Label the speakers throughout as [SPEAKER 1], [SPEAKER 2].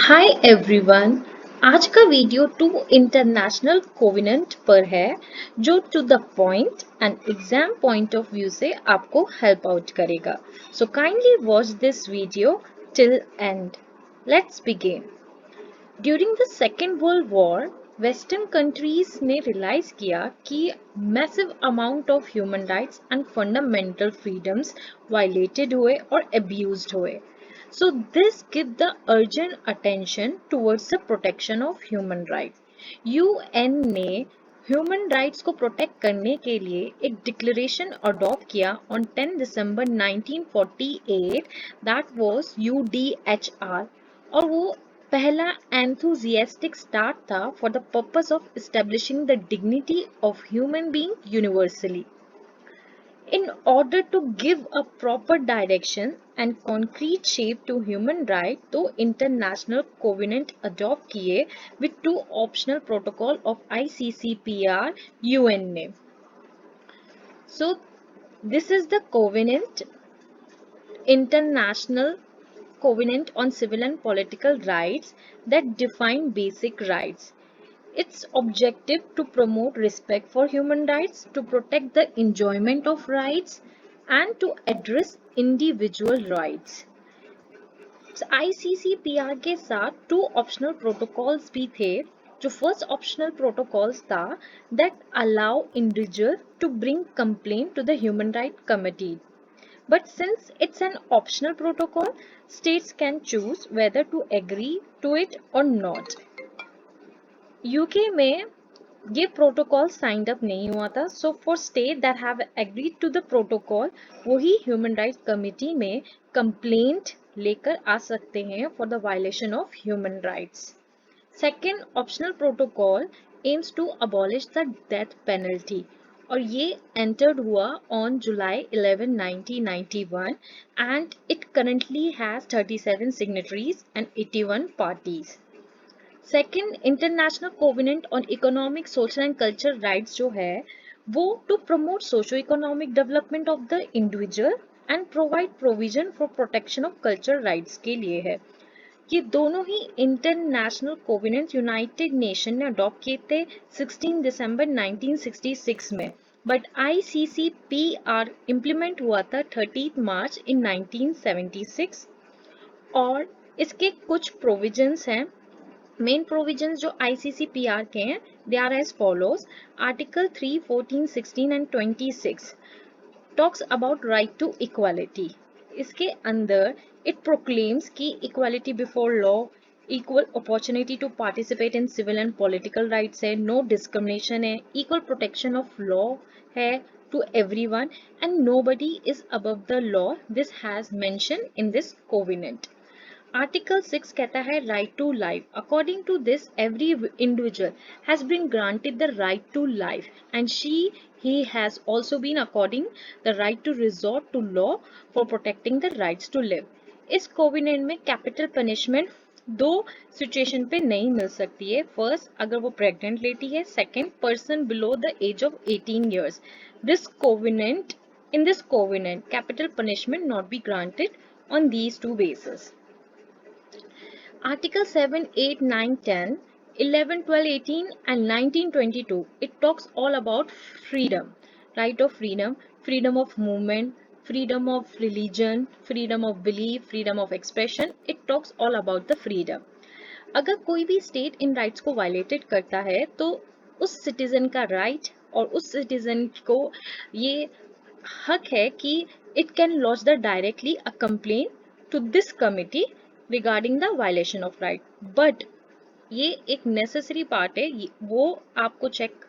[SPEAKER 1] Hi everyone. आज का video to international covenant पर है जो to the point and exam point of view से आपको हेल्प आउट करेगा। So kindly watch this video till end. Let's begin. During the second world war western countries ने realise किया कि massive amount of human rights and fundamental freedoms violated हुए और abused हुए। So this give the urgent attention towards the protection of human rights. UN ने human rights को protect करने के लिए एक डिक्लेरेशन अडॉप्ट किया on 10 December 1948 that was UDHR और वो पहला एंथुजियास्टिक स्टार्ट था for the purpose of establishing the dignity of human being universally. In order to give a proper direction and concrete shape to human rights, तो international covenant adopt किए with two optional protocol of ICCPR UN ने. So this is the covenant, international covenant on civil and political rights that define basic rights. Its objective to promote respect for human rights, to protect the enjoyment of rights, and to address individual rights. ICCPR के साथ to optional protocols भी थे। जो first optional protocols था that allow individual to bring complaint to the human right committee. But since it's an optional protocol, states can choose whether to agree to it or not. UK में ये protocol signed up नहीं हुआ था। So for state that have agreed to the protocol वही human rights committee में complaint लेकर आ सकते हैं for the violation of human rights. Second optional protocol aims to abolish the death penalty और ये एंटर्ड हुआ on July 11, 1991 and it currently has 37 signatories and 81 parties. Second international covenant on economic social and cultural rights जो है वो to promote socio economic development of the individual and provide provision for protection of cultural rights के लिए है। ये दोनों ही international covenant United Nation ने अडॉप्ट किए थे 16 दिसंबर 1966 में, बट ICCPR इम्प्लीमेंट हुआ था 30 मार्च इन 1976 और इसके कुछ प्रोविजंस हैं। मेन प्रोविजंस जो ICCPR के हैं they are as follows. Article 3, 14, 16 and 26 talks about right to equality. इसके अंदर इट प्रोक्लेम्स कि equality before law, equal opportunity to participate in civil and political rights है, नो डिस्क्रिमिनेशन है, equal protection of law है to everyone and nobody is above the law. This has mention in this covenant. Article 6 कहता है right to life. According to this, every individual has been granted the right to life and he has also been according the right to resort to law for protecting the rights to live. इस covenant में capital punishment दो situation पे नहीं मिल सकती है। First, अगर वो प्रेग्नेंट लेडी है। Second, person below the age of 18 years. In this covenant, capital punishment not be granted on these two bases. Article 7, 8, 9, 10, 11, 12, 18 and 19, 22, it talks all about freedom, right of freedom, freedom of movement, freedom of religion, freedom of belief, freedom of expression. It talks all about the freedom. अगर कोई भी state in rights को violated करता है तो उस citizen का right और उस सिटीजन को ये हक है कि it can launch the directly a complain to this committee regarding the violation of right. But ये एक नेसेसरी पार्ट है, वो आपको चेक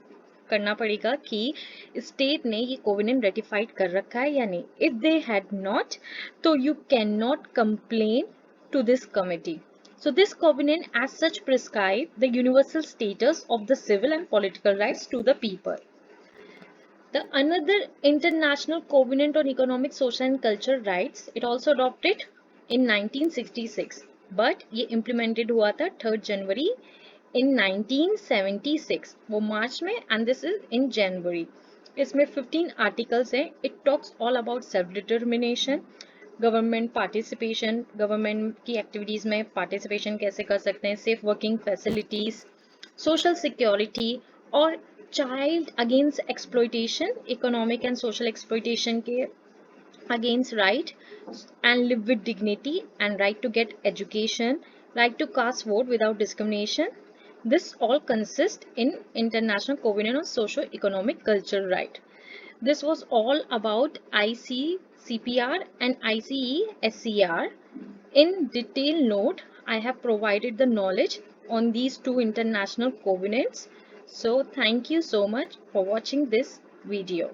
[SPEAKER 1] करना पड़ेगा कि स्टेट ने ये कोवेनेंट रेटिफाइड कर रखा है या नहीं। इफ दे हैड नॉट तो you can not complain to this committee. So this covenant as such prescribe the universal status of the civil and political rights to the people. The another international covenant on economic, social and cultural rights, it also adopted in 1966, but ये implemented हुआ था 3rd January in 1976, वो मार्च में, and this is in January. इसमें 15 articles हैं. It talks all about self determination, government participation, government की activities में participation कैसे कर सकते हैं, safe working facilities, social security और child against exploitation, economic and social exploitation के against right and live with dignity and right to get education, right to cast vote without discrimination. This all consist in international covenant on socio-economic cultural right. This was all about ICCPR and ICE-SCR. In detail note, I have provided the knowledge on these two international covenants. So thank you so much for watching this video.